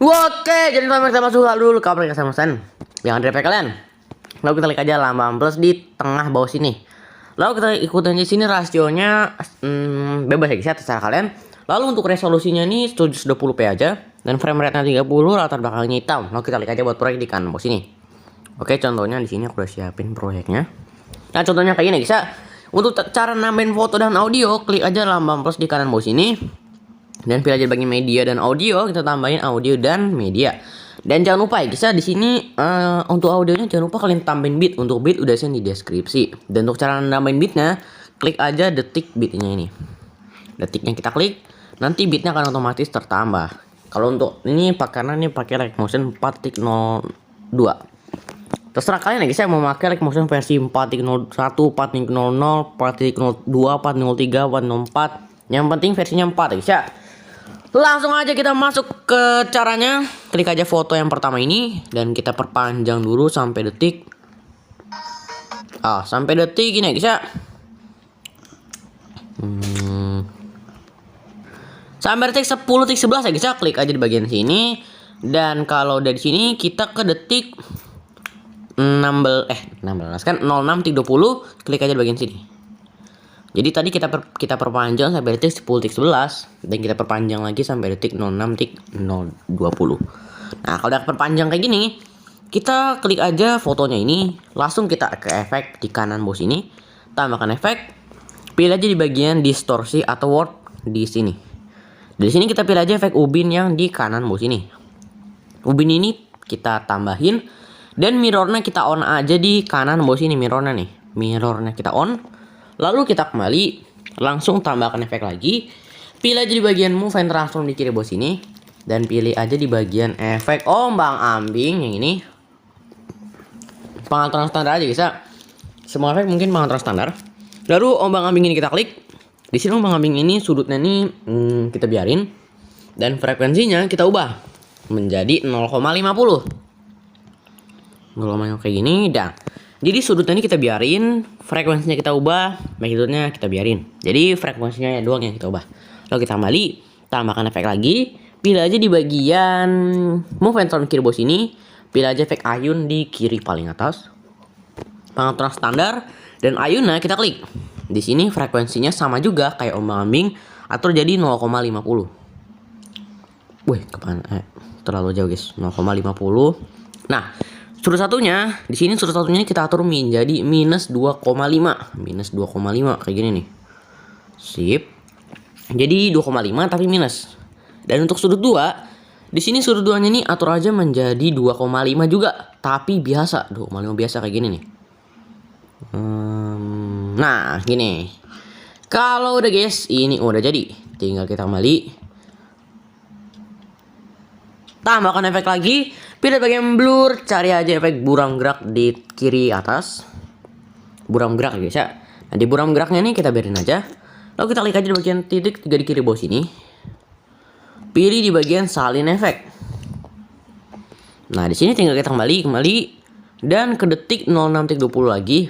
Oke, jadi teman-teman kita masuk dulu ke aplikasi Motion yang ada di HP kalian. Lalu kita klik aja lambang plus di tengah bawah sini. Lalu kita ikutin di sini rasionya bebas ya guys ya, terserah kalian. Lalu untuk resolusinya ini 720p aja dan frame rate-nya 30, latar belakangnya hitam. Lalu kita klik aja buat proyek di kanan bawah sini. Oke, contohnya di sini aku udah siapin proyeknya. Nah, contohnya kayak gini guys ya. Untuk cara nambahin foto dan audio, klik aja lambang plus di kanan bawah sini. Dan pilih aja bagian media dan audio, kita tambahin audio dan media. Dan jangan lupa ya guys ya, di sini untuk audionya jangan lupa kalian tambahin beat. Untuk beat udah sini di deskripsi. Dan untuk cara nambahin beatnya, klik aja detik beatnya ini. Detiknya kita klik, nanti beatnya akan otomatis tertambah. Kalau untuk ini karena ini pakai Live-Motion 4.02. Terserah kalian ya guys ya, mau pakai Live-Motion versi 4.01, 4.00, 4.02, 4.03, 4.04. Yang penting versinya 4 ya guys ya. Langsung aja kita masuk ke caranya. Klik aja foto yang pertama ini dan kita perpanjang dulu sampai detik. Sampai detik ini ya guys ya. Sampai detik 10 detik 11 ya guys ya. Klik aja di bagian sini. Dan kalau dari sini kita ke detik 16 kan 06.30, klik aja di bagian sini. Jadi tadi kita perpanjang sampai detik 10 detik 11 dan kita perpanjang lagi sampai detik 06.020. Nah, kalau udah perpanjang kayak gini, kita klik aja fotonya ini, langsung kita ke efek di kanan bawah sini, tambahkan efek, pilih aja di bagian distorsi atau warp di sini. Dari sini kita pilih aja efek ubin yang di kanan bawah sini. Ubin ini kita tambahin dan mirrornya kita on aja di kanan bawah sini, mirrornya nih. Mirrornya kita on. Lalu kita kembali, langsung tambahkan efek lagi. Pilih aja di bagian move and transform di kiri bawah sini. Dan pilih aja di bagian efek ombang ambing yang ini. Pengaturan standar aja guys ya. Semua efek mungkin pengaturan standar. Lalu ombang ambing ini kita klik. Di sini ombang ambing ini sudutnya ini kita biarin. Dan frekuensinya kita ubah menjadi 0,50. 0,50 kayak gini dan jadi sudutnya ini kita biarin, frekuensinya kita ubah, magnitudenya kita biarin. Jadi frekuensinya doang yang kita ubah. Lalu kita kembali, tambahkan efek lagi, pilih aja di bagian move and turn kiri bawah sini, pilih aja efek ayun di kiri paling atas. Pengaturan standar dan ayunnya kita klik. Di sini frekuensinya sama juga kayak ombang-ambing atau jadi 0,50. Wih, terlalu jauh guys, 0,50. Nah, sudut satunya, di sini sudut satunya kita atur menjadi minus 2,5 kayak gini nih. Sip. Jadi 2,5 tapi minus. Dan untuk sudut 2, di sini sudut 2-nya nih atur aja menjadi 2,5 juga, tapi biasa, 2,5 biasa kayak gini nih. Nah, gini. Kalau udah guys, ini udah jadi. Tinggal kita kembali. Tambahkan efek lagi. Pilih bagian blur, cari aja efek buram gerak di kiri atas. Buram gerak guys ya. Nah, di buram geraknya nih kita biarin aja. Lalu kita klik aja di bagian titik 3 di kiri bawah sini. Pilih di bagian salin efek. Nah, di sini tinggal kita kembali dan ke detik 06.20 lagi.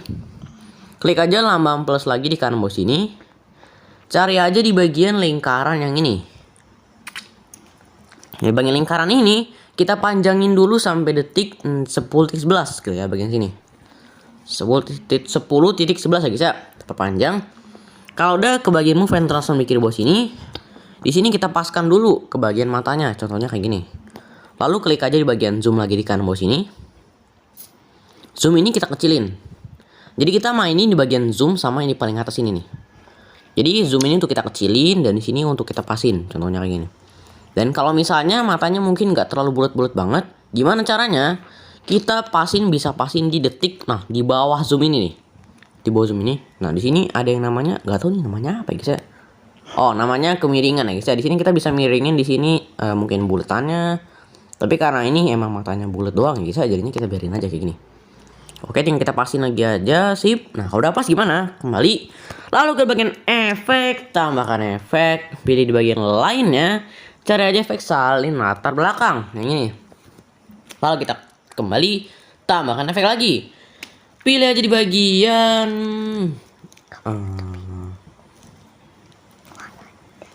Klik aja lambang plus lagi di kanan bawah sini. Cari aja di bagian lingkaran yang ini. Di bagian lingkaran ini kita panjangin dulu sampai detik 10.11 ya bagian sini. 10.11 ya guys ya. Perpanjang. Kalau udah ke bagian move and transform di kiri bawah sini, di sini kita paskan dulu ke bagian matanya, contohnya kayak gini. Lalu klik aja di bagian zoom lagi di kanan bawah sini. Zoom ini kita kecilin. Jadi kita mainin di bagian zoom sama ini paling atas ini nih. Jadi zoom ini untuk kita kecilin dan di sini untuk kita pasin, contohnya kayak gini. Dan kalau misalnya matanya mungkin nggak terlalu bulat-bulat banget, gimana caranya? Kita bisa pasin di detik, nah di bawah zoom ini nih, di bawah zoom ini. Nah di sini ada yang namanya, nggak tahu nih namanya apa guys ya. Oh namanya kemiringan ya guys ya. Di sini kita bisa miringin di sini mungkin bulatannya. Tapi karena ini emang matanya bulat doang ya guys ya, jadinya kita biarin aja kayak gini. Oke, tinggal kita pasin lagi aja, sip. Nah kalau udah pas gimana? Kembali. Lalu ke bagian efek, tambahkan efek, pilih di bagian lainnya. Cari aja efek salin latar belakang yang ini. Lalu kita kembali, tambahkan efek lagi. Pilih aja di bagian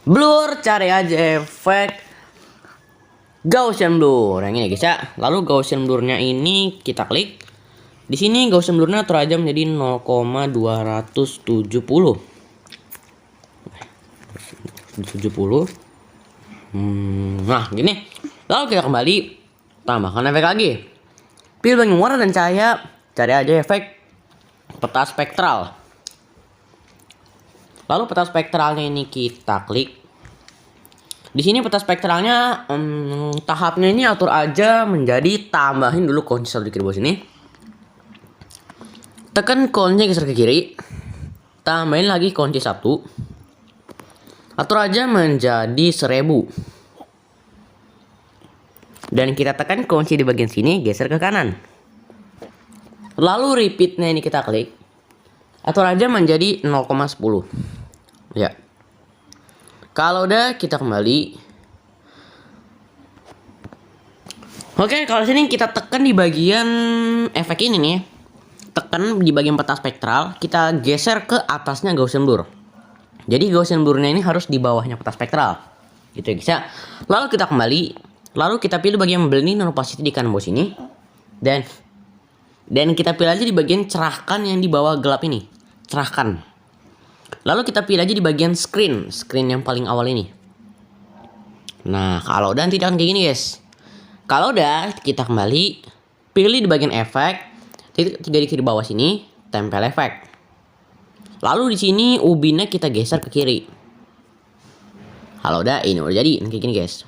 blur, cari aja efek Gaussian blur yang ini guys ya. Lalu Gaussian blurnya ini kita klik. Di sini Gaussian blurnya atur aja menjadi 0,270. Nah gini. Lalu kita kembali, tambahkan efek lagi. Pilih bagian warna dan cahaya, cari aja efek peta spektral. Lalu peta spektralnya ini kita klik. Di sini peta spektralnya tahapnya ini atur aja menjadi tambahin dulu kunci satu di kiri bawah sini. Tekan kunci geser ke kiri. Tambahin lagi kunci satu. Atur aja menjadi 1000. Dan kita tekan kunci di bagian sini, geser ke kanan. Lalu repeatnya ini kita klik. Atur aja menjadi 0,10. Ya. Kalau udah kita kembali. Oke, kalau sini kita tekan di bagian efek ini nih. Tekan di bagian peta spektral, kita geser ke atasnya Gaussian blur. Jadi Gaussian blurnya ini harus di bawahnya peta spektral. Gitu ya guys ya. Lalu kita kembali, lalu kita pilih bagian blending dan opacity di kanan bawah sini. Dan kita pilih aja di bagian cerahkan yang di bawah gelap ini. Cerahkan. Lalu kita pilih aja di bagian screen yang paling awal ini. Nah, kalau udah nanti akan kayak gini guys. Kalau udah, kita kembali, pilih di bagian efek, titik 3 di kiri bawah sini, tempel efek. Lalu di sini ubinnya kita geser ke kiri. Kalau udah, ini udah jadi kayak gini guys.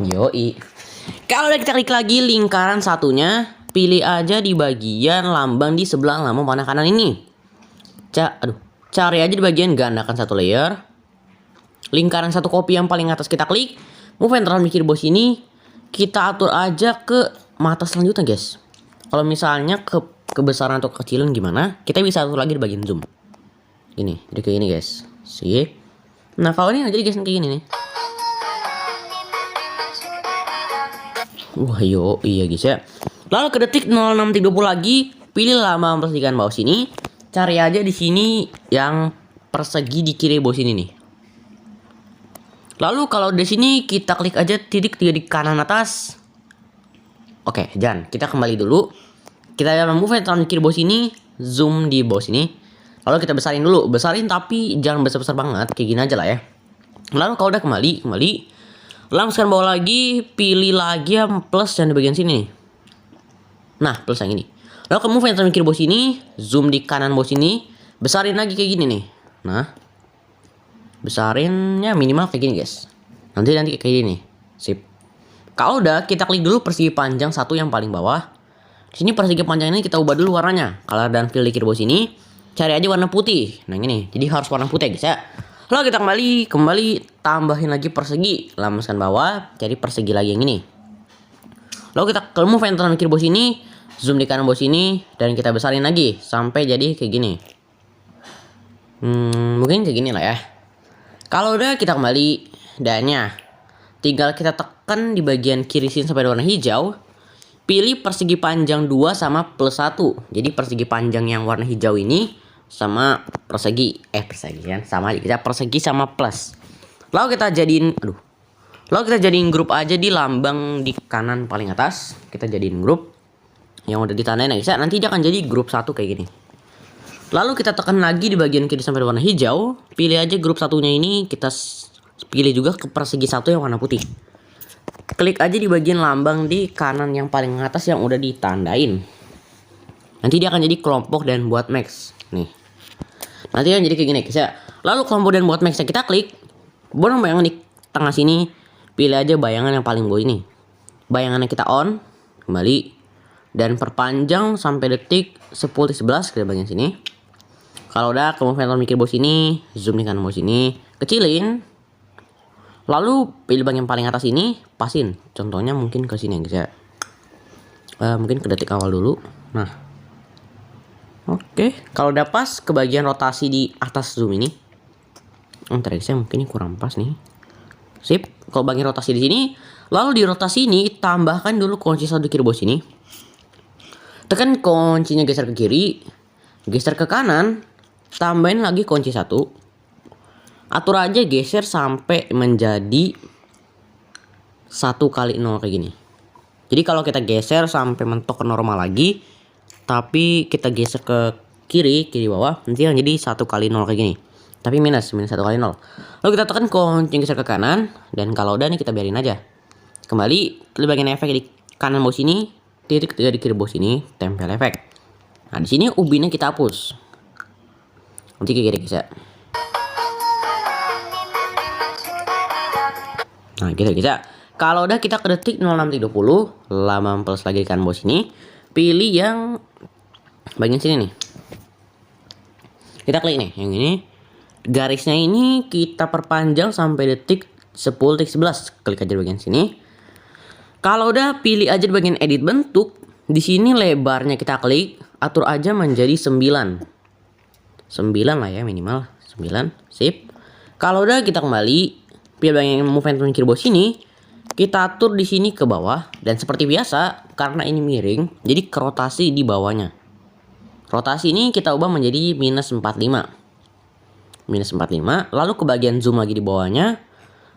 Yoi. Kalau udah kita klik lagi lingkaran satunya, pilih aja di bagian lambang di sebelah lambang panah kanan ini. Cari aja di bagian gandakan satu layer. Lingkaran satu kopi yang paling atas kita klik. Move and transmit kiri bawah sini. Kita atur aja ke mata selanjutnya guys. Kalau misalnya kebesaran atau kekecilan gimana, kita bisa atur lagi di bagian zoom. Ini, jadi kayak gini guys. Sip. Nah kalau ini jadi guys kayak gini nih. Wah yo, iya guys ya. Lalu ke detik 0630 lagi, pilih lambang persegian bawah sini. Cari aja di sini yang persegi di kiri bawah sini nih. Lalu kalau di sini kita klik aja titik 3 di kanan atas. Oke, jangan. Kita kembali dulu. Kita move and kiri bawah sini, zoom di bawah sini. Lalu kita besarin dulu, besarin tapi jangan besar-besar banget, kayak gini aja lah ya. Lalu kalau udah kembali, langsung bawah lagi, pilih lagi yang plus yang di bagian sini nih. Nah, plus yang ini. Lalu kamu move yang kiri bawah sini, zoom di kanan bawah sini, besarin lagi kayak gini nih. Nah, besarinnya minimal kayak gini guys. Nanti kayak gini. Sip. Kalau udah, kita klik dulu persegi panjang satu yang paling bawah. Di sini persegi panjang ini kita ubah dulu warnanya. Color dan fill di kiri bawah sini, cari aja warna putih. Nah ini, jadi harus warna putih guys ya. Lalu kita kembali tambahin lagi persegi, lambangkan bawah, cari persegi lagi yang ini. Lalu kita ke move and kiri bawah sini, zoom di kanan bawah sini, dan kita besarin lagi sampai jadi kayak gini. Mungkin kayak gini lah ya. Kalau udah kita kembali, dannya tinggal kita tekan di bagian kiri sini sampai warna hijau. Pilih persegi panjang 2 sama plus 1. Jadi persegi panjang yang warna hijau ini sama persegi kan sama aja, kita persegi sama plus. Lalu kita jadiin grup aja di lambang di kanan paling atas. Kita jadiin grup yang udah ditandain guys ya. Nanti dia akan jadi grup 1 kayak gini. Lalu kita tekan lagi di bagian kiri sampai warna hijau. Pilih aja grup satunya ini, kita pilih juga ke persegi 1 yang warna putih. Klik aja di bagian lambang di kanan yang paling atas yang udah ditandain. Nanti dia akan jadi kelompok dan buat max. Nih. Nanti kan jadi kayak gini guys ya. Lalu kelompok dan buat maxnya kita klik. Bayangan di tengah sini, pilih aja bayangan yang paling bawah ini. Bayangannya kita on, kembali, dan perpanjang sampai detik 10-11 ke bagian sini. Kalau udah, kemudian mikir bawah sini, zoom di kanan bawah sini, kecilin. Lalu pilih bagian paling atas ini, pasin. Contohnya mungkin ke sini guys ya. Mungkin ke detik awal dulu. Nah, oke. Kalau udah pas ke bagian rotasi di atas zoom ini. Ntar guys ya, mungkin ini kurang pas nih. Sip. Kalau bagian rotasi di sini, lalu di rotasi ini tambahkan dulu kunci 1 di kiri bawah sini. Tekan kuncinya, geser ke kiri, geser ke kanan, tambahin lagi kunci 1. Atur aja geser sampai menjadi 1 kali 0 kayak gini. Jadi kalau kita geser sampai mentok ke normal lagi, tapi kita geser ke kiri bawah, nanti yang jadi 1 kali 0 kayak gini. Tapi minus 1 kali 0. Lalu kita tekan kunci geser ke kanan, dan kalau udah nih kita biarin aja. Kembali ke bagian efek di kanan bawah sini, titik 3 di kiri bawah sini, tempel efek. Nah, di sini ubinnya kita hapus. Nanti ke kiri bisa. Nah, gitu bisa. Kalau udah kita ke detik 06.20, lama plus lagi di kanan bawah sini, pilih yang bagian sini nih. Kita klik nih, yang ini. Garisnya ini kita perpanjang sampai detik 10.11. Klik aja di bagian sini. Kalau udah pilih aja di bagian edit bentuk. Di sini lebarnya kita klik, atur aja menjadi 9. 9 lah ya minimal, 9. Sip. Kalau udah kita kembali, pilih bagian movement kiri bawah sini. Kita atur di sini ke bawah, dan seperti biasa karena ini miring, jadi ke rotasi di bawahnya. Rotasi ini kita ubah menjadi minus 45. Minus 45, lalu ke bagian zoom lagi di bawahnya.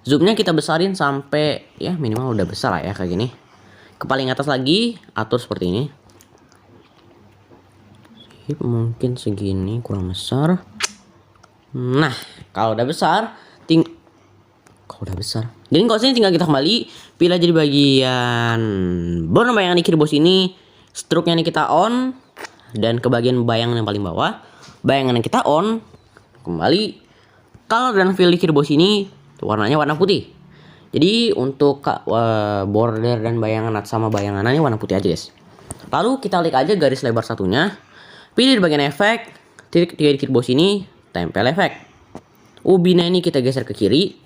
Zoomnya kita besarin sampai ya minimal udah besar lah ya kayak gini. Ke paling atas lagi, atur seperti ini. Mungkin segini kurang besar. Nah, kalau udah besar, jadi kalau sini tinggal kita kembali, pilih aja di bagian border bayangan di kiri bawah sini, stroke-nya ini kita on, dan ke bagian bayangan yang paling bawah, bayangan yang kita on, kembali color dan fill di kiri bawah sini, warnanya warna putih. Jadi untuk border dan bayangan sama bayangannya warna putih aja guys. Lalu kita klik aja garis lebar satunya, pilih di bagian efek, titik 3 di kiri bawah sini, tempel efek. Ubinnya ini kita geser ke kiri.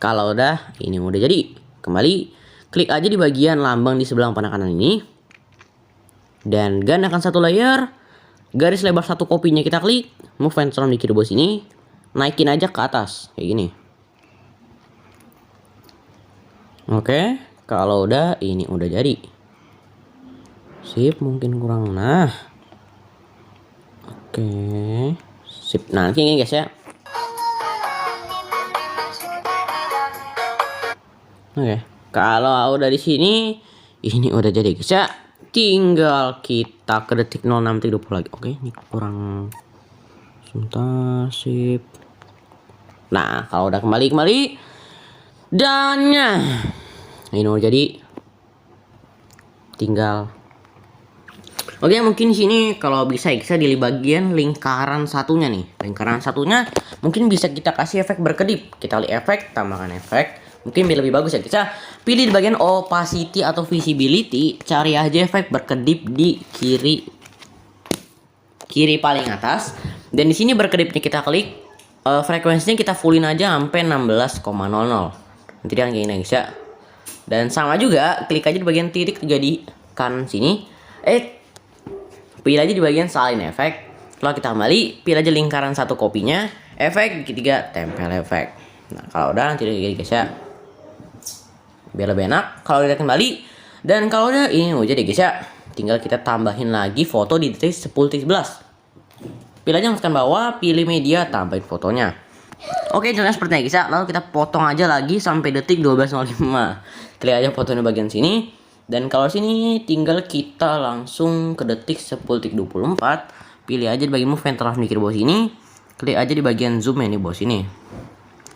Kalau udah, ini udah jadi. Kembali, klik aja di bagian lambang di sebelah panah kanan ini. Dan gandakan 1 layer. Garis lebar 1 kopinya kita klik. Move transform di kiri bawah sini. Naikin aja ke atas. Kayak gini. Oke. Kalau udah, ini udah jadi. Sip, mungkin kurang. Nah. Oke. Sip. Nah, ini guys ya. Oke, kalau udah di sini, ini udah jadi guys ya. Tinggal kita ke detik 06.20 lagi. Oke, ini kurang sebentar, sip. Nah, kalau udah kembali dan ini udah jadi. Tinggal. Oke, mungkin di sini kalau bisa di bagian lingkaran satunya nih. Lingkaran satunya mungkin bisa kita kasih efek berkedip. Kita lihat efek, tambahkan efek. Mungkin lebih bagus ya kita pilih di bagian opacity atau visibility, cari aja efek berkedip di kiri paling atas, dan di sini berkedipnya kita klik, frekuensinya kita fullin aja sampai 16,00. Nanti dia kayak gini guys ya. Dan sama juga klik aja di bagian titik 3 di kanan sini, pilih aja di bagian salin efek. Lalu kita kembali, pilih aja lingkaran 1 kopinya, efek ketiga tempel efek. Nah, kalau udah nanti kayak gini guys ya. Biar lebih enak kalau kita kembali. Dan kalau udah ini udah jadi guys ya, tinggal kita tambahin lagi foto di detik 10.11. Pilih aja masukkan bawah, pilih media, tambahin fotonya. Oke, contohnya seperti ini guys ya. Lalu kita potong aja lagi sampai detik 12.05. Klik aja fotonya bagian sini. Dan kalau sini tinggal kita langsung ke detik 10.24. Pilih aja di bagian move ventral di kiri bawah sini. Klik aja di bagian zoom yang di bawah sini.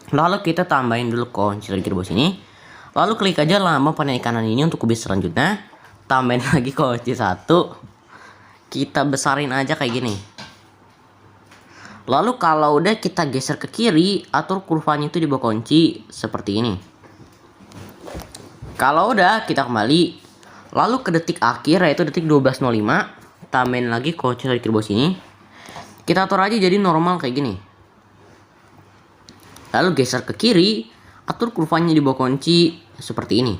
Lalu kita tambahin dulu kunci di kiri bawah sini. Lalu klik aja lambang panel kanan ini untuk kubis selanjutnya. Tambahin lagi kunci 1. Kita besarin aja kayak gini. Lalu kalau udah kita geser ke kiri, atur kurvanya itu di bawah kunci seperti ini. Kalau udah kita kembali. Lalu ke detik akhir yaitu detik 12.05. Tambahin lagi kunci di kiri bawah sini. Kita atur aja jadi normal kayak gini. Lalu geser ke kiri, atur kurvanya di bawah kunci seperti ini.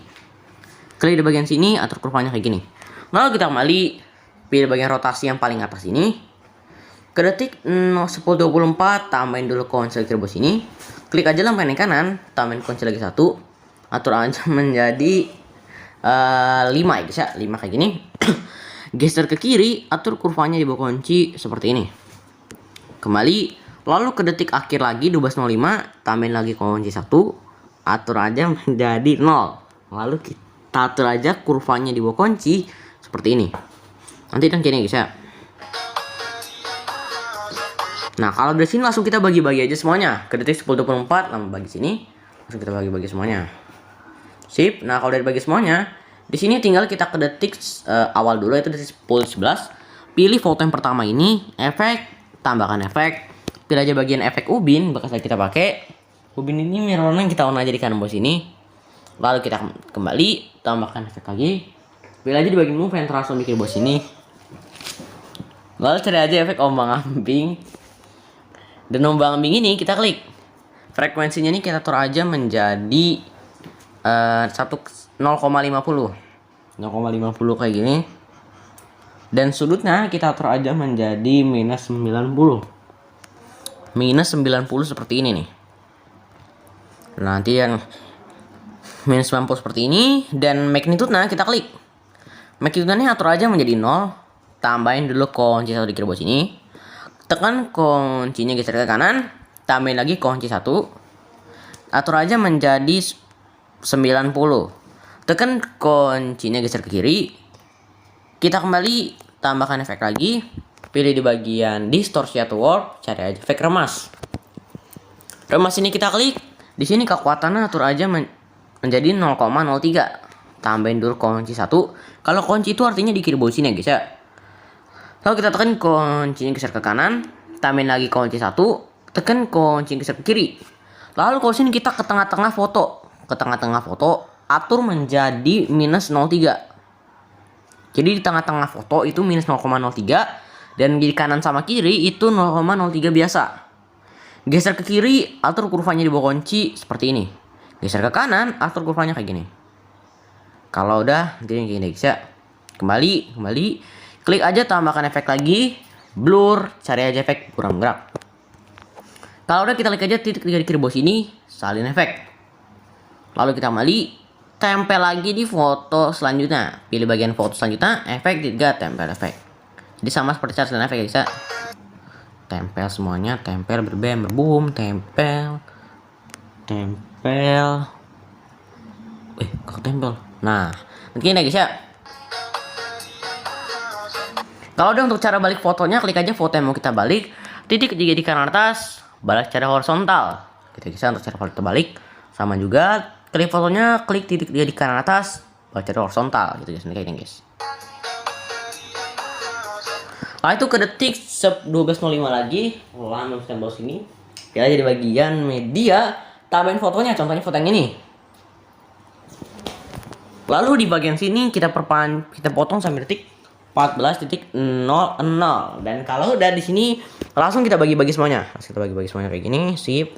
Klik di bagian sini, atur kurvanya kayak gini. Lalu kita kembali, pilih bagian rotasi yang paling atas ini. Ke detik 10.24 tambahin dulu kunci kiri bawah sini. Klik aja lampu yang kanan, tambahin kunci lagi 1. Atur aja menjadi 5 ya guys ya, 5 kayak gini. Geser ke kiri, atur kurvanya di bawah kunci seperti ini. Kembali, lalu ke detik akhir lagi 12.05, tambahin lagi kunci 1. Atur aja menjadi 0. Lalu kita atur aja kurvanya di bawah kunci seperti ini. Nanti dan gini guys ya. Nah, kalau dari sini langsung kita bagi-bagi aja semuanya. Ke detik 10.24 langsung bagi sini. Langsung kita bagi-bagi semuanya. Sip. Nah, kalau dari bagi semuanya, di sini tinggal kita ke detik awal dulu, yaitu detik 10.11. Pilih foto yang pertama ini, efek, tambahkan efek. Pilih aja bagian efek ubin bekas kita pakai. Ubin ini mirrornya kita on aja di kanan bawah sini. Lalu kita kembali, tambahkan efek lagi. Pilih aja di bagian move yang transform di kiri bawah sini. Lalu cari aja efek ombang-ambing. Dan ombang-ambing ini kita klik. Frekuensinya ini kita atur aja menjadi 0,50 kayak gini. Dan sudutnya kita atur aja menjadi minus 90. Minus 90 seperti ini nih. Nanti yang minus 90 seperti ini. Dan magnitude-nya kita klik. Magnitude-nya atur aja menjadi 0. Tambahin dulu kunci 1 di kiri bawah sini. Tekan kuncinya geser ke kanan, tambahin lagi kunci 1. Atur aja menjadi 90. Tekan kuncinya geser ke kiri. Kita kembali, tambahkan efek lagi. Pilih di bagian distorsi atau warp, cari aja efek remas. Remas ini kita klik. Di sini kekuatannya atur aja menjadi 0,03. Tambahin dulu kunci 1. Kalau kunci itu artinya di kiri bawah sini ya guys ya. Lalu kita tekan kunci geser ke kanan, tambahin lagi kunci 1, tekan kunci geser ke kiri. Lalu kalau sini kita ke tengah-tengah foto. Ke tengah-tengah foto, atur menjadi minus 0,3. Jadi di tengah-tengah foto itu minus 0,03 dan di kanan sama kiri itu 0,03 biasa. Geser ke kiri, atur kurvanya di bawah kunci seperti ini. Geser ke kanan, atur kurvanya kayak gini. Kalau udah, jadi gini guys ya. Kembali. Klik aja tambahkan efek lagi, blur, cari aja efek kurang gerak. Kalau udah kita klik aja titik 3 di kiri bawah sini, salin efek. Lalu kita kembali, tempel lagi di foto selanjutnya. Pilih bagian foto selanjutnya, efek 3, tempel efek. Jadi sama seperti cara salin efek ya guys ya. Tempel semuanya, tempel berbam, berboom, tempel. Kok tempel? Nah, begini guys ya. Kalau udah untuk cara balik fotonya, klik aja foto yang mau kita balik. Titik 3 di kanan atas, balik secara horizontal. Kita bisa untuk cara balik terbalik. Sama juga, klik fotonya, klik titik 3 di kanan atas, balik secara horizontal. Gitu guys, kayak gini guys. Nah itu ke detik 12.05 lagi. Lalu kita bawah sini. Kita jadi bagian media, tambahin fotonya, contohnya foto yang ini. Lalu di bagian sini kita potong sampai detik 14.00. Dan kalau udah di sini langsung kita bagi-bagi semuanya. Kita bagi-bagi semuanya kayak gini, sip.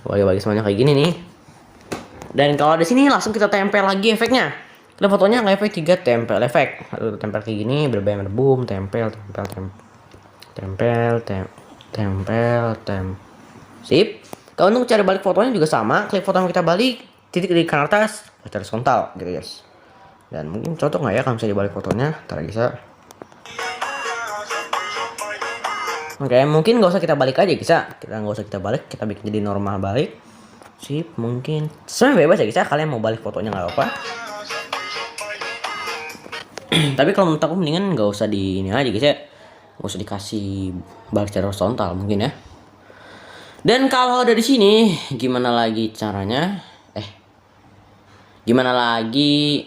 Bagi-bagi semuanya kayak gini nih. Dan kalau di sini langsung kita tempel lagi efeknya. Kita fotonya nggak efek 3 tempel efek. Lalu tempel kayak gini, boom, tempel. Sip. Kalau untuk cara balik fotonya juga sama, klik foto yang kita balik, titik di kanan atas, baca horizontal gitu guys. Dan mungkin cocok nggak ya kalau misalnya dibalik fotonya, ntar bisa. Oke, mungkin nggak usah kita balik aja bisa. Kita nggak usah kita balik, kita bikin jadi normal balik. Sip, mungkin sebenarnya bebas ya bisa. Kalian mau balik fotonya nggak apa-apa. Tapi kalau menurut aku mendingan nggak usah di ini aja guys ya. Nggak usah dikasih balik secara horizontal mungkin ya. Dan kalau ada di sini, gimana lagi caranya? Gimana lagi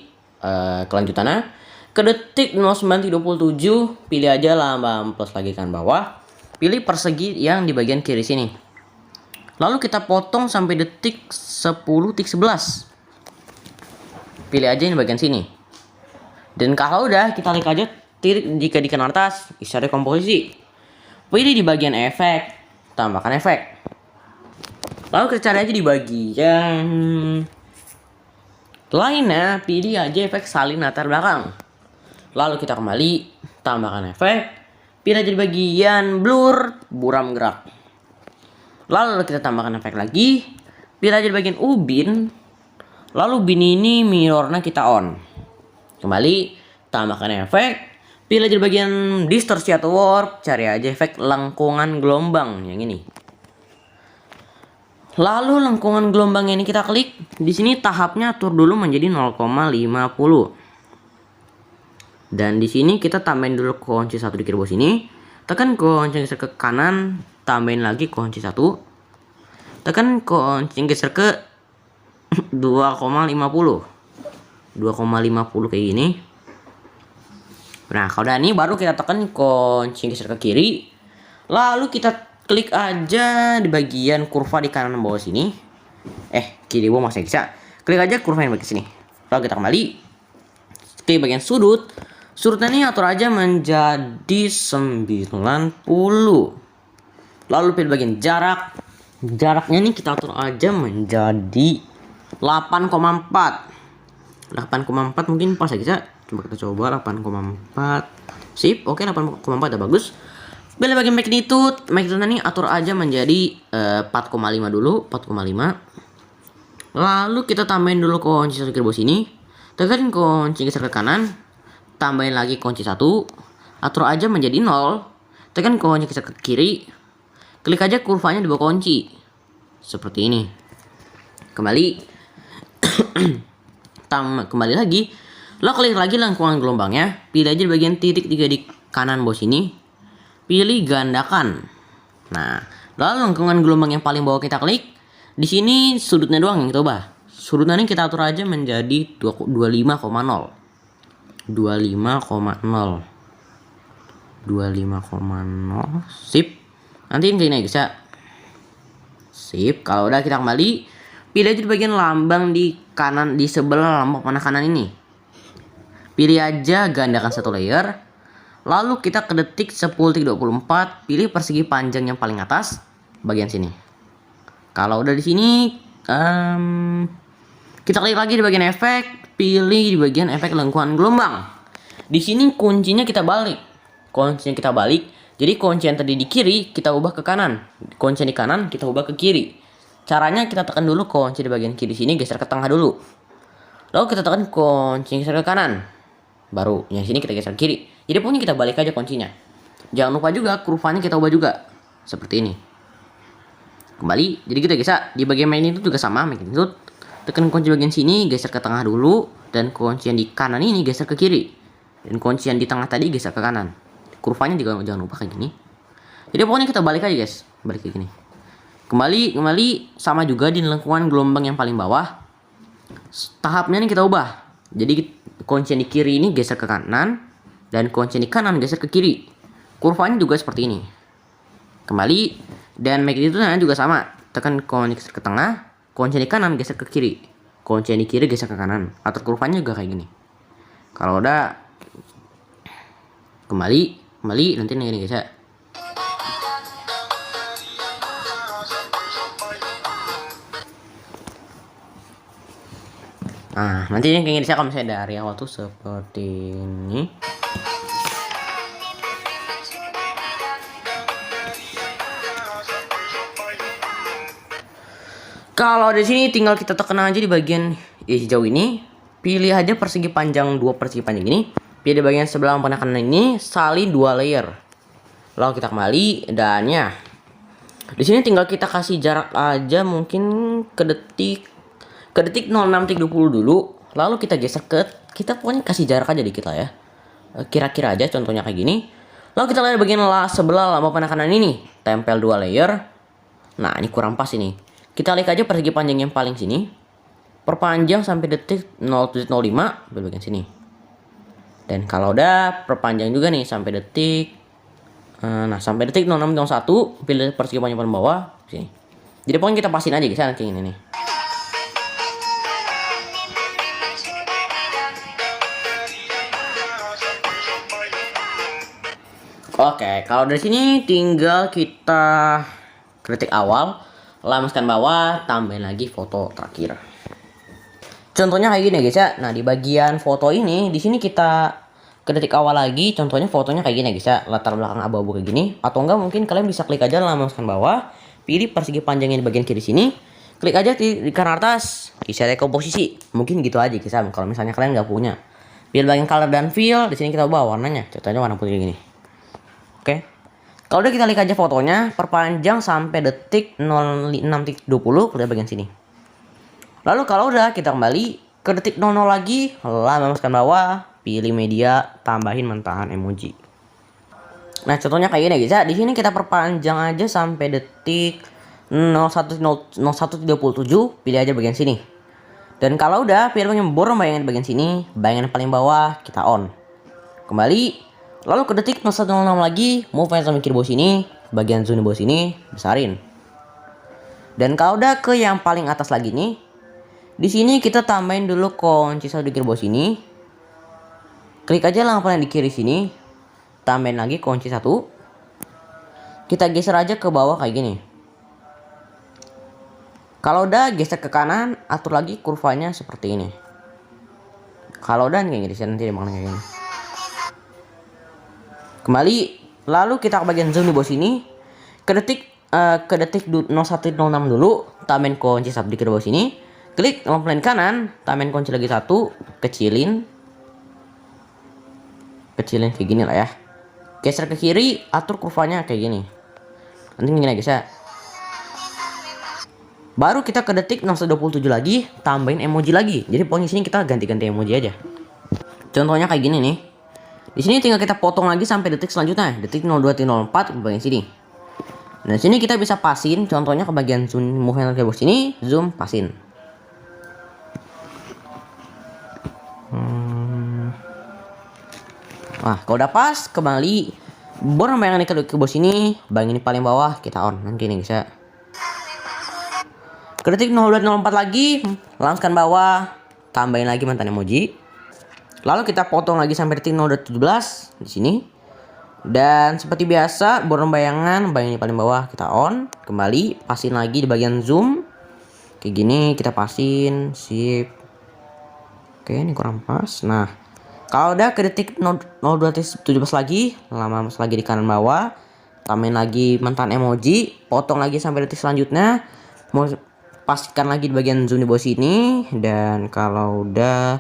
kelanjutannya? Ke detik 09.27, pilih aja lambang plus lagi kan bawah. Pilih persegi yang di bagian kiri sini. Lalu kita potong sampai detik 10.11. Pilih aja yang di bagian sini. Dan kalau udah, kita klik aja titik jika di kanan atas, isyarat komposisi. Pilih di bagian efek, tambahkan efek. Lalu kita cari aja di bagian lainnya, pilih aja efek salin latar belakang. Lalu kita kembali, tambahkan efek. Pilih aja di bagian blur, buram gerak. Lalu kita tambahkan efek lagi. Pilih aja di bagian ubin. Lalu bin ini mirrornya kita on. Kembali tambahkan efek. Pilih aja di bagian distorsi atau warp. Cari aja efek lengkungan gelombang yang ini. Lalu lengkungan gelombang ini kita klik. Di sini tahapnya atur dulu menjadi 0,50. Dan di sini kita tambahin dulu kunci 1 di kiri bawah sini. Tekan kunci geser ke kanan, tambahin lagi kunci 1. Tekan kunci geser ke 2,50. 2,50 kayak gini. Nah, kalau udah ini baru kita tekan kunci geser ke kiri. Lalu kita klik aja di bagian kurva di kanan bawah sini. Kiri bawah masih bisa. Klik aja kurva yang bagian sini. Lalu kita kembali ke bagian sudut. Sudutnya ini atur aja menjadi 90. Lalu pilih bagian jarak. Jaraknya ini kita atur aja menjadi 8,4. 8,4 mungkin pas aja. Coba kita coba 8,4. Sip, oke 8,4 udah bagus. Pilih bagian magnitude. Magnitude ini atur aja menjadi 4,5 dulu, 4,5. Lalu kita tambahin dulu kunci 1 kiri bawah sini. Tekan kunci geser ke kanan. Tambahin lagi kunci 1. Atur aja menjadi 0. Tekan kunci geser ke kiri. Klik aja kurvanya di bawah kunci. Seperti ini. Kembali. Kembali lagi. Lo klik lagi lengkungan gelombangnya. Pilih aja di bagian titik 3 di kanan bawah sini. Pilih gandakan. Nah, lalu lengkungan gelombang yang paling bawah kita klik. Di sini sudutnya doang yang kita ubah. Sudutnya ini kita atur aja menjadi 25,0. 25,0. Sip. Nanti ini kayak guys ya. Sip. Kalau udah kita kembali, pilih aja di bagian lambang di kanan, di sebelah lambang panah kanan ini. Pilih aja gandakan 1 layer. Lalu kita ke detik 10.24, pilih persegi panjang yang paling atas, bagian sini. Kalau udah di sini, kita klik lagi di bagian efek, pilih di bagian efek lengkungan gelombang. Di sini kuncinya kita balik. Jadi kunci yang tadi di kiri kita ubah ke kanan. Kunci yang di kanan kita ubah ke kiri. Caranya kita tekan dulu kunci di bagian kiri sini, geser ke tengah dulu. Lalu kita tekan kunci geser ke kanan. Baru yang sini kita geser ke kiri. Jadi pokoknya kita balik aja kuncinya. Jangan lupa juga kurvanya kita ubah juga. Seperti ini. Kembali. Jadi kita geser di bagian magnitude juga sama. Magnitude. Tekan kunci bagian sini. Geser ke tengah dulu. Dan kunci yang di kanan ini geser ke kiri. Dan kunci yang di tengah tadi geser ke kanan. Kurvanya juga jangan lupa kayak gini. Jadi pokoknya kita balik aja guys. Balik kayak gini. Kembali sama juga di lengkungan gelombang yang paling bawah. Tahapnya ini kita ubah. Jadi kunci yang di kiri ini geser ke kanan. Dan kunci di kanan geser ke kiri. Kurvanya juga seperti ini. Kembali. Dan magnitude-nya juga sama. Tekan kunci geser ke tengah. Kunci di kanan geser ke kiri. Kunci di kiri geser ke kanan. Atur kurvanya juga kayak gini. Kalau udah kembali nanti ini guys ya. Nah, nanti ini kayak gini kalau misalnya dari awal tuh seperti ini. Kalau di sini tinggal kita tekan aja di bagian hijau ini, pilih aja persegi panjang, 2 persegi panjang ini. Pilih di bagian sebelah panah kanan ini, salin 2 layer. Lalu kita kembali dan ya. Di sini tinggal kita kasih jarak aja mungkin ke detik 06.20 dulu. Lalu kita geser kita pokoknya kasih jarak aja dikit lah ya. Kira-kira aja contohnya kayak gini. Lalu kita lihat bagian sebelah lambang panah kanan ini, tempel 2 layer. Nah, ini kurang pas ini. Kita klik aja persegi panjang yang paling sini. Perpanjang sampai detik 07.05 di bagian sini. Dan kalau udah perpanjang juga nih sampai detik sampai detik 06.01, pilih persegi panjang paling bawah sini. Jadi pokoknya kita pasin aja guys kayak gini nih. Oke, kalau dari sini tinggal kita kritik awal, lambaskan bawah, tambahin lagi foto terakhir. Contohnya kayak gini guys ya. Nah, di bagian foto ini, di sini kita ke detik awal lagi, contohnya fotonya kayak gini guys ya, latar belakang abu-abu kayak gini, atau enggak mungkin kalian bisa klik aja lambangkan bawah, pilih persegi panjangnya di bagian kiri sini, klik aja di kanan atas, isi area komposisi, mungkin gitu aja guys ya, kalau misalnya kalian nggak punya. Pilih bagian color dan fill, di sini kita ubah warnanya, contohnya warna putih kayak gini. Oke. Kalau udah kita klik aja fotonya, perpanjang sampai detik 06.20, klik bagian sini. Lalu kalau udah kita kembali ke detik 00 lagi, lambangkan bawah, pilih media, tambahin mentahan emoji. Nah, contohnya kayak gini guys ya. Di sini kita perpanjang aja sampai detik 01.37, pilih aja bagian sini. Dan kalau udah, pilih bagian borong bayangan di bagian sini, bayangan paling bawah kita on. Kembali, lalu ke detik 01.06 lagi, move sampai kiri bawah sini, bagian zoom di bawah sini, besarin. Dan kalau udah ke yang paling atas lagi nih, di sini kita tambahin dulu kunci 1 di kiri bawah sini. Klik aja lampu yang di kiri sini, tambahin lagi kunci 1. Kita geser aja ke bawah kayak gini. Kalau udah geser ke kanan, atur lagi kurvanya seperti ini. Kalau udah kayak gini, nanti dia kayak gini. Kembali, lalu kita ke bagian zoom di bawah sini. Ke detik 01.06 dulu, tambahin kunci 1 di kiri bawah sini. Klik lampu lampu kanan, tambahin kunci lagi 1, kecilin kayak gini lah ya. Geser ke kiri, atur kurvanya kayak gini. Nanti gini guys ya. Baru kita ke detik 027 lagi, tambahin emoji lagi. Jadi pokoknya sini kita ganti-ganti emoji aja. Contohnya kayak gini nih. Di sini tinggal kita potong lagi sampai detik selanjutnya, detik 02.04 ke bagian sini. Nah, sini kita bisa pasin, contohnya ke bagian zoom move ke bawah sini, zoom pasin. Nah, kalau udah pas, kembali borong bayangan ke bawah sini, bayangan ini paling bawah kita on. Nanti ini bisa. Ke detik 02.04 lagi, langskan bawah, tambahin lagi mantan emoji. Lalu kita potong lagi sampai detik 02.17 di sini. Dan seperti biasa, borong bayangan ini paling bawah kita on. Kembali, pasin lagi di bagian zoom. Kayak gini kita pasin, sip. Oke, ini kurang pas. Nah, kalau udah ke detik 02.17 lagi, lama lagi di kanan bawah, tambahin lagi mantan emoji, potong lagi sampai detik selanjutnya. Mau pastikan lagi di bagian zoom di bawah sini, dan kalau udah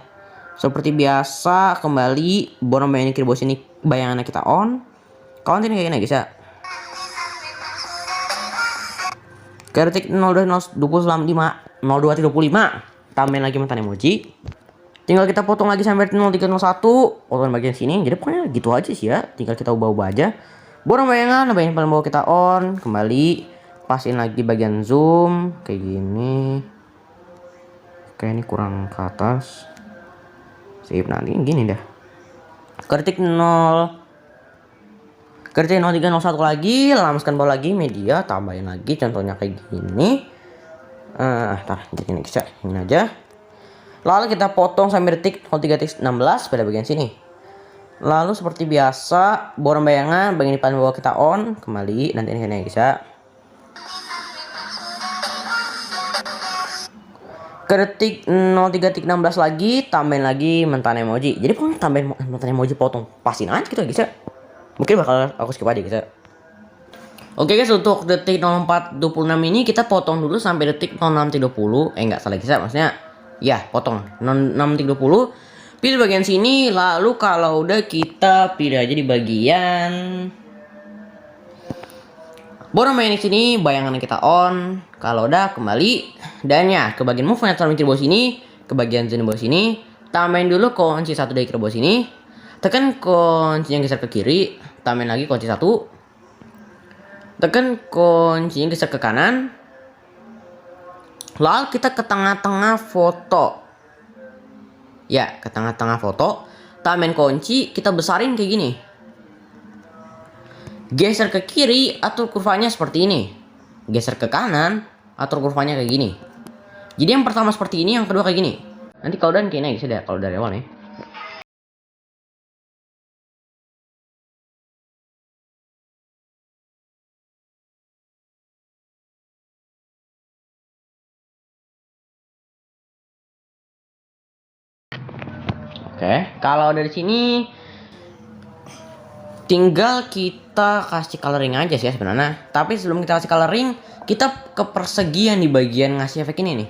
seperti biasa kembali borong bayangan kiri bawah sini, bayangannya kita on. Kalau nanti kayak gini guys ya. Ke detik 02.25, 02.25, tambahin lagi mantan emoji. Tinggal kita potong lagi sampai 03.01, potong bagian sini. Jadi pokoknya gitu aja sih ya. Tinggal kita ubah-ubah aja. Borong bayangan paling bawah kita on. Kembali, pasin lagi bagian zoom kayak gini. Oke, ini kurang ke atas. Sip, nanti gini dah. Ketik 0301 lagi, lambangkan bawah lagi media, tambahin lagi contohnya kayak gini. Ini bisa ini aja. Lalu kita potong sampai detik 03.16 pada bagian sini. Lalu seperti biasa, borong bayangan bagian depan bawah kita on. Kembali, nanti ini bisa. Ke detik 03.16 lagi, tambahin lagi mantan emoji. Jadi pokoknya tambahin mantan emoji, potong, pasin aja gitu guys ya. Mungkin bakal aku skip aja guys ya. Oke guys, untuk detik 04.26 ini kita potong dulu sampai detik 06.30. Enggak salah guys ya, maksudnya ya potong 06.30. Pilih bagian sini, lalu kalau udah kita pilih aja di bagian borong bayangan sini, bayangan kita on. Kalau udah kembali, dan ya ke bagian move yang di bawah sini, ke bagian zoom di bawah sini, tambahin dulu kunci 1 dari bawah sini. Tekan kunci yang geser ke kiri, tambahin lagi kunci 1. Tekan kunci yang geser ke kanan. Lalu kita ke tengah-tengah foto. Ya, ke tengah-tengah foto. Tambahin kunci, kita besarin kayak gini. Geser ke kiri, atur kurvanya seperti ini. Geser ke kanan, atur kurvanya kayak gini. Jadi yang pertama seperti ini, yang kedua kayak gini. Nanti kalau udah kayaknya bisa deh kalau dari awal nih. Oke, kalau dari sini Tinggal kita kasih coloring aja sih ya sebenarnya. Tapi sebelum kita kasih coloring, kita ke persegian di bagian ngasih efek ini nih.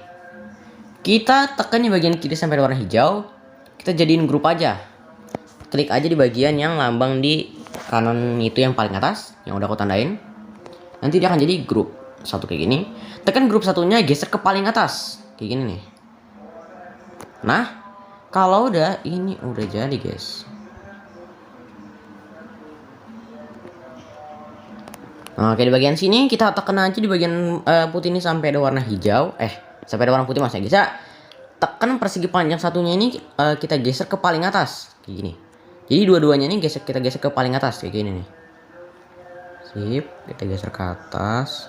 Kita tekan di bagian kiri sampai warna hijau. Kita jadiin grup aja. Klik aja di bagian yang lambang di kanan itu yang paling atas, yang udah aku tandain. Nanti dia akan jadi grup satu kayak gini. Tekan grup satunya, geser ke paling atas kayak gini nih. Nah, kalau udah ini udah jadi guys. Oke, di bagian sini kita tekan aja di bagian putih ini sampai ada warna hijau. Sampai ada warna putih maksudnya guys ya. Tekan persegi panjang satunya ini kita geser ke paling atas kayak gini. Jadi dua-duanya ini kita geser ke paling atas kayak gini nih. Sip, kita geser ke atas.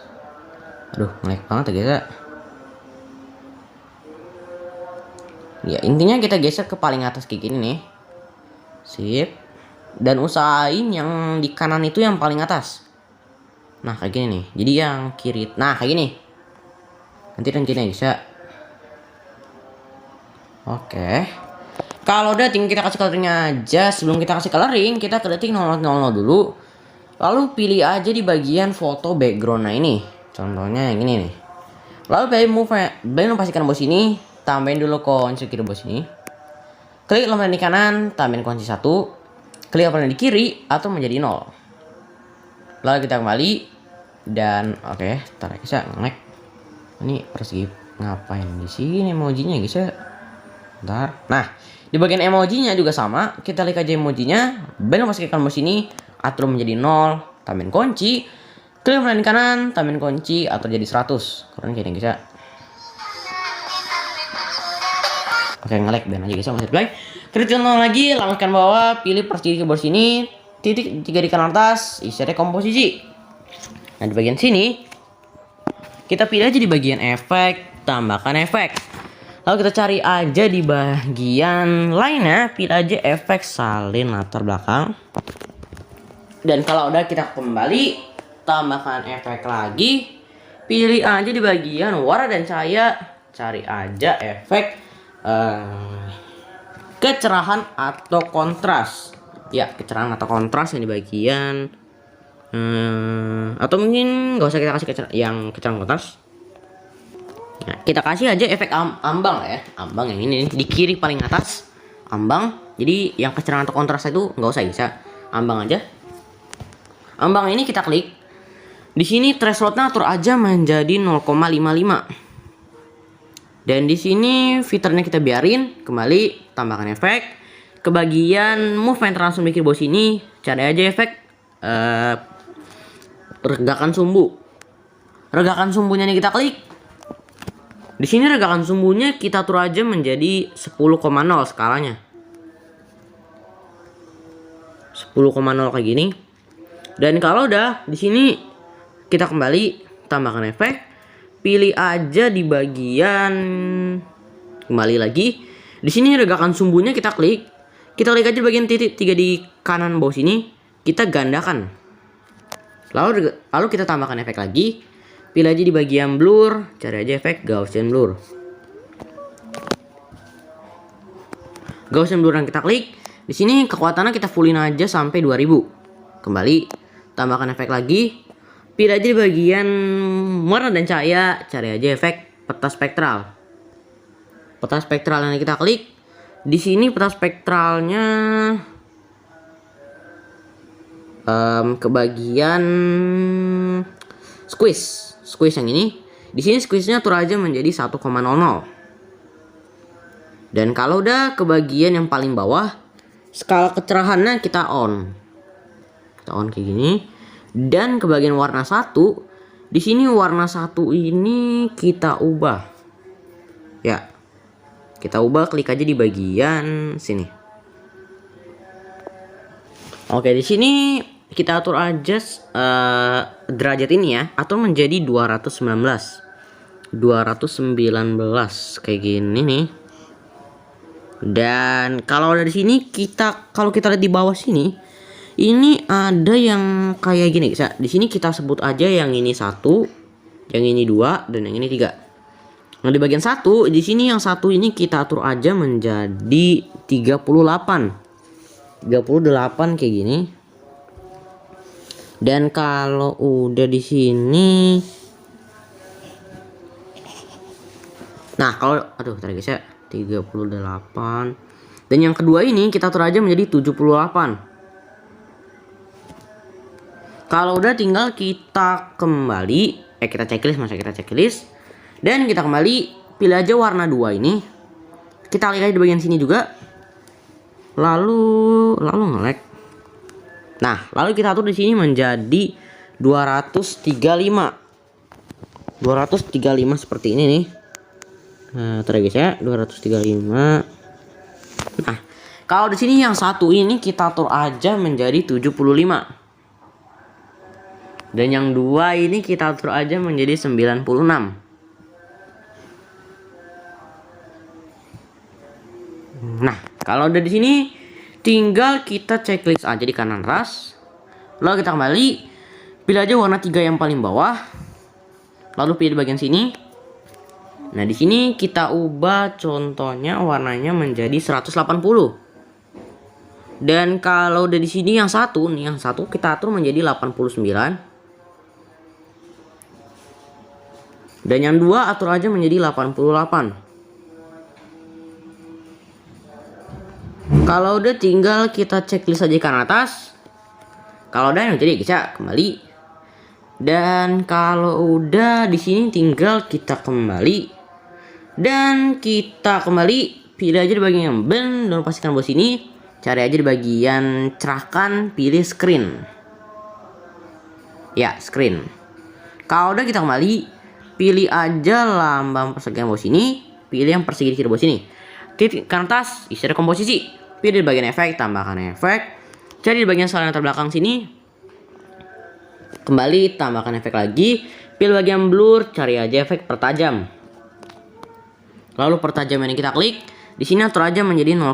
Aduh, ngelag banget ya guys ya. Ya, intinya kita geser ke paling atas kayak gini nih. Sip. Dan usahain yang di kanan itu yang paling atas. Nah, kayak gini nih. Jadi yang kiri. Nah, kayak gini. Nanti rencana bisa. Oke. Kalau udah tinggal kita kasih coloringnya aja. Sebelum kita kasih coloring, kita ke detik 0000 dulu. Lalu pilih aja di bagian foto background. Nah, ini. Contohnya yang ini nih. Lalu pilih pastikan bawah sini. Tambahin dulu kunci kiri bawah sini. Klik lembaran di kanan, tambahin kunci 1. Klik lembaran di kiri atau menjadi 0. Lalu kita kembali. Dan oke, ntar ya guys ya, nge-lag. Ini persegi ngapain di sini emojinya guys ya? Ntar. Nah, di bagian emojinya juga sama. Kita klik aja emojinya. Belum pastikan bawah sini. Atur menjadi 0. Tambahin kunci. Klik lembaran di kanan, tambahin kunci atau jadi 100. Kurang kayak guys ya. Oke, nge-lag biar aja guys ya, masih play. Klik 0 lagi, langkahkan bawah, pilih persegi ke bawah sini, titik 3 di kanan atas, isi komposisi. Nah, di bagian sini kita pilih aja di bagian efek, tambahkan efek. Lalu kita cari aja di bagian lainnya, pilih aja efek salin latar belakang. Dan kalau udah kita kembali, tambahkan efek lagi. Pilih aja di bagian warna dan cahaya, cari aja efek kecerahan atau kontras. Ya, kecerahan atau kontras yang di bagian atau mungkin nggak usah kita kasih yang kecerahan kontras. Nah, kita kasih aja efek ambang ya, ambang yang ini di kiri paling atas, ambang. Jadi yang kecerahan atau kontras itu nggak usah bisa, ambang aja. Ambang ini kita klik. Di sini thresholdnya atur aja menjadi 0,55. Dan di sini filternya kita biarin, kembali tambahkan efek. Ke bagian movement langsung di kiri bawah sini, cari aja efek regakan sumbu. Regakan sumbunya nih kita klik. Di sini regakan sumbunya kita atur aja menjadi 10,0 skalanya. 10,0 kayak gini. Dan kalau udah di sini kita kembali tambahkan efek. Pilih aja di bagian kembali lagi. Di sini regakan sumbunya kita klik. Kita klik aja bagian titik 3 di kanan bawah sini. Kita gandakan. Lalu kita tambahkan efek lagi. Pilih aja di bagian blur, cari aja efek Gaussian blur. Gaussian blur yang kita klik. Di sini kekuatannya kita fullin aja sampai 2000. Kembali, tambahkan efek lagi. Pilih aja di bagian warna dan cahaya, cari aja efek peta spektral. Peta spektral yang kita klik. Di sini peta spektralnya ke bagian squeeze yang ini. Di sini squeeze-nya atur aja menjadi 1,00. Dan kalau udah ke bagian yang paling bawah, skala kecerahannya kita on. Kita on kayak gini. Dan ke bagian warna 1, di sini warna 1 ini kita ubah. Ya. Kita ubah, klik aja di bagian sini. Oke, di sini kita atur aja derajat ini ya, atau menjadi 219 kayak gini nih. Dan kalau dari sini kalau kita lihat di bawah sini, ini ada yang kayak gini. Di sini kita sebut aja yang ini 1, yang ini 2, dan yang ini 3. Nah, di bagian 1, di sini yang 1 ini kita atur aja menjadi 38 kayak gini. Dan kalau udah di sini, nah kalau aduh tadi guys ya 38. Dan yang kedua ini kita atur aja menjadi 78. Kalau udah tinggal kita kembali, kita checklist, dan kita kembali pilih aja warna 2 ini. Kita klik aja di bagian sini juga. Lalu nge-lag. Nah, lalu kita atur di sini menjadi 235. 235 seperti ini nih. Nah, guys ya, 235. Nah, kalau di sini yang satu ini kita atur aja menjadi 75. Dan yang dua ini kita atur aja menjadi 96. Nah, kalau udah di sini tinggal kita checklist aja di kanan atas. Lalu kita kembali pilih aja warna 3 yang paling bawah. Lalu pilih bagian sini. Nah, di sini kita ubah contohnya warnanya menjadi 180. Dan kalau udah di sini yang satu kita atur menjadi 89. Dan yang dua atur aja menjadi 88. Kalau udah tinggal kita checklist aja ke atas. Kalau udah yang jadi kita kembali. Dan kalau udah di sini tinggal kita kembali. Dan kita kembali pilih aja di bagian yang blend dan pastikan bawah sini. Cari aja di bagian cerahkan, pilih screen. Ya, screen. Kalau udah kita kembali, pilih aja lambang persegian bawah sini, pilih yang persegi di kiri bawah sini. Titik kanan atas, isi ada komposisi. Pilih di bagian efek, tambahkan efek. Cari di bagian salin terbelakang sini. Kembali, tambahkan efek lagi. Pilih bagian blur, cari aja efek pertajam. Lalu pertajam ini kita klik. Di sini atur aja menjadi 0,60.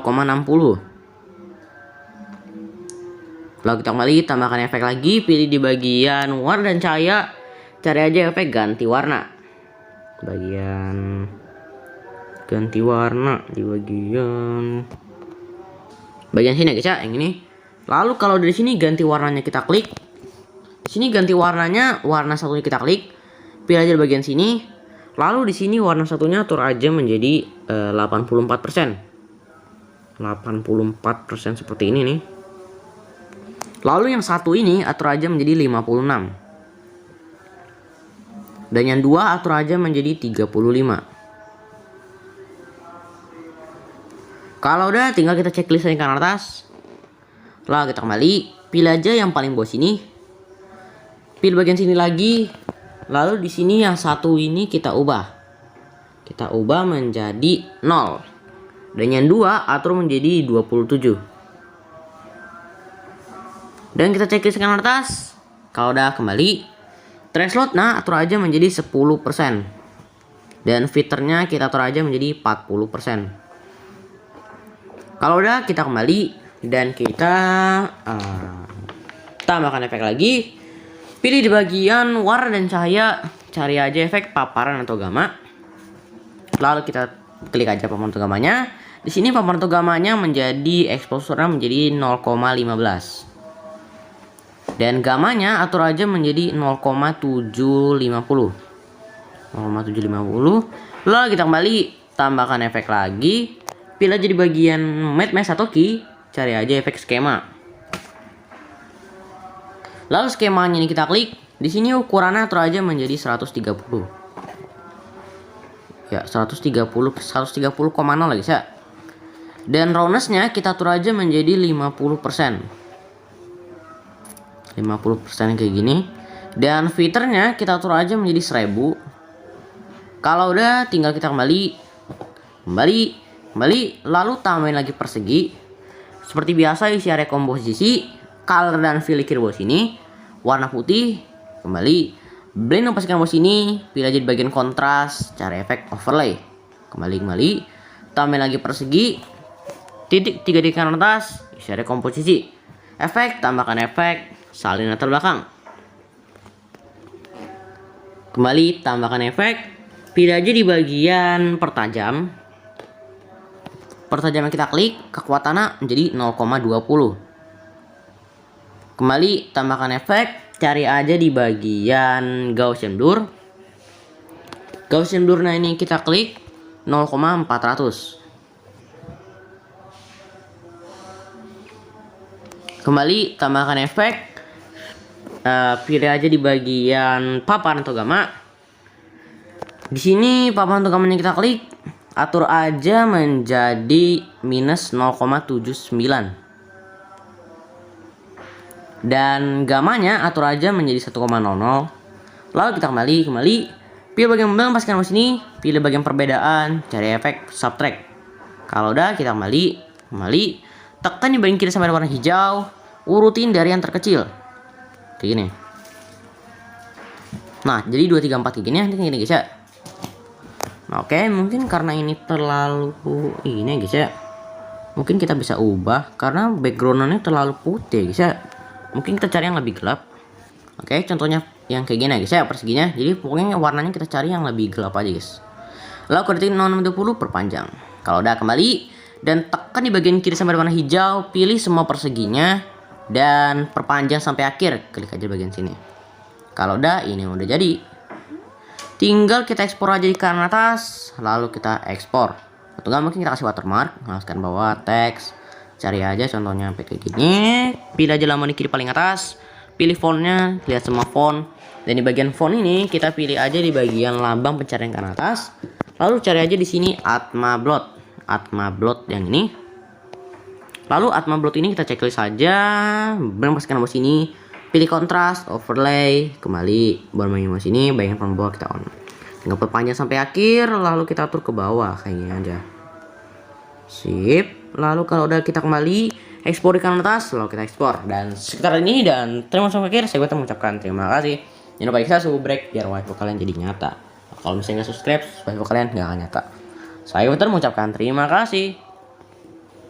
Lalu kita kembali, tambahkan efek lagi. Pilih di bagian warna dan cahaya. Cari aja efek ganti warna. Bagian ganti warna di bagian sini guys ya, yang ini. Lalu kalau dari sini ganti warnanya kita klik. Di sini ganti warnanya, warna satunya kita klik. Pilih aja di bagian sini. Lalu di sini warna satunya atur aja menjadi 84%. 84% seperti ini nih. Lalu yang satu ini atur aja menjadi 56. Dan yang dua atur aja menjadi 35. Kalau udah tinggal kita checklist yang kanan atas. Lalu kita kembali, pilih aja yang paling bawah sini. Pilih bagian sini lagi. Lalu di sini yang satu ini kita ubah. Kita ubah menjadi 0. Dan yang dua atur menjadi 27. Dan kita checklist kanan atas. Kalau udah kembali, threshold nah atur aja menjadi 10%. Dan filternya kita atur aja menjadi 40%. Kalau udah kita kembali dan kita tambahkan efek lagi. Pilih di bagian warna dan cahaya, cari aja efek paparan atau gamma. Lalu kita klik aja paparan atau gammanya. Di sini paparan atau gammanya menjadi exposure-nya menjadi 0,15. Dan gammanya atur aja menjadi 0,750. 0,750. Lalu kita kembali, tambahkan efek lagi. Pilih aja di bagian matte mesh atau key, cari aja efek skema. Lalu skemanya ini kita klik. Di sini ukurannya atur aja menjadi 130. Ya, 130,0 lagi ya. Dan roughness-nya kita atur aja menjadi 50%. 50% kayak gini. Dan filternya kita atur aja menjadi 1000. Kalau udah tinggal kita kembali, lalu tambahin lagi persegi. Seperti biasa isi area komposisi, color dan fill kiri bawah sini, warna putih, kembali, blend dan pastikan bawah sini, pilih aja di bagian kontras, cari efek overlay, kembali, tambahin lagi persegi, titik 3 di kanan atas, isi area komposisi, efek, tambahkan efek, salin latar belakang, kembali, tambahkan efek, pilih aja di bagian pertajam. Pertajam yang kita klik, kekuatannya menjadi 0,20. Kembali, tambahkan efek, cari aja di bagian Gaussian blur. Gaussian blur-nya ini kita klik 0,400. Kembali tambahkan efek. Pilih aja di bagian paparan atau gamma. Di sini paparan atau gamanya kita klik, atur aja menjadi minus 0,79. Dan gamanya atur aja menjadi 1,00. Lalu kita kembali, pilih bagian pembedaan, pastikan di sini, pilih bagian perbedaan, cari efek subtract. Kalau udah kita kembali, tekan di bagian kiri sampai warna hijau, urutin dari yang terkecil. Kayak gini. Nah, jadi 2, 3, 4 kayak gini guys ya. Nah, oke, mungkin karena ini terlalu ini guys ya. Mungkin kita bisa ubah karena background-nya terlalu putih guys ya. Mungkin kita cari yang lebih gelap. Oke, contohnya yang kayak gini guys ya, perseginya. Jadi pokoknya warnanya kita cari yang lebih gelap aja guys. Lalu ketik 0,20 perpanjang. Kalau udah kembali dan tekan di bagian kiri sampai warna hijau, pilih semua perseginya dan perpanjang sampai akhir. Klik aja bagian sini. Kalau udah, ini udah jadi. Tinggal kita ekspor aja di kanan atas, lalu kita ekspor. Atau enggak mungkin kita kasih watermark, masukkan bawah teks. Cari aja contohnya kayak gini. Pilih aja lambang di kiri paling atas. Pilih fontnya, lihat semua font. Dan di bagian font ini kita pilih aja di bagian lambang pencarian kanan atas. Lalu cari aja di sini Atma Blot yang ini. Lalu Atma Blot ini kita checklist saja. Pastikan nomor sini. Pilih kontras, overlay, kembali bermain sini, bagian front bawah kita on. Tinggal perpanjang sampai akhir, lalu kita atur ke bawah kayak gini aja. Sip. Lalu kalau udah kita kembali ekspor di kanan atas, lalu kita ekspor. Dan sekitar ini, dan terima kasih sampai akhir. Saya mengucapkan terima kasih. Jangan lupa kita break biar wifi kalian jadi nyata. Kalau misalnya nggak subscribe, wifi kalian nggak akan nyata. Saya mengucapkan terima kasih.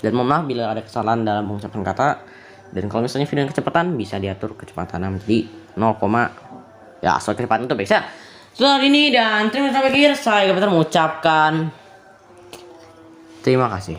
Dan mohon maaf bila ada kesalahan dalam mengucapkan kata. Dan kalau misalnya video kecepatan bisa diatur kecepatannya menjadi 0, ya soal kecepatan itu bisa. Setelah ini dan terima kasih sampai akhir. Saya mengucapkan terima kasih.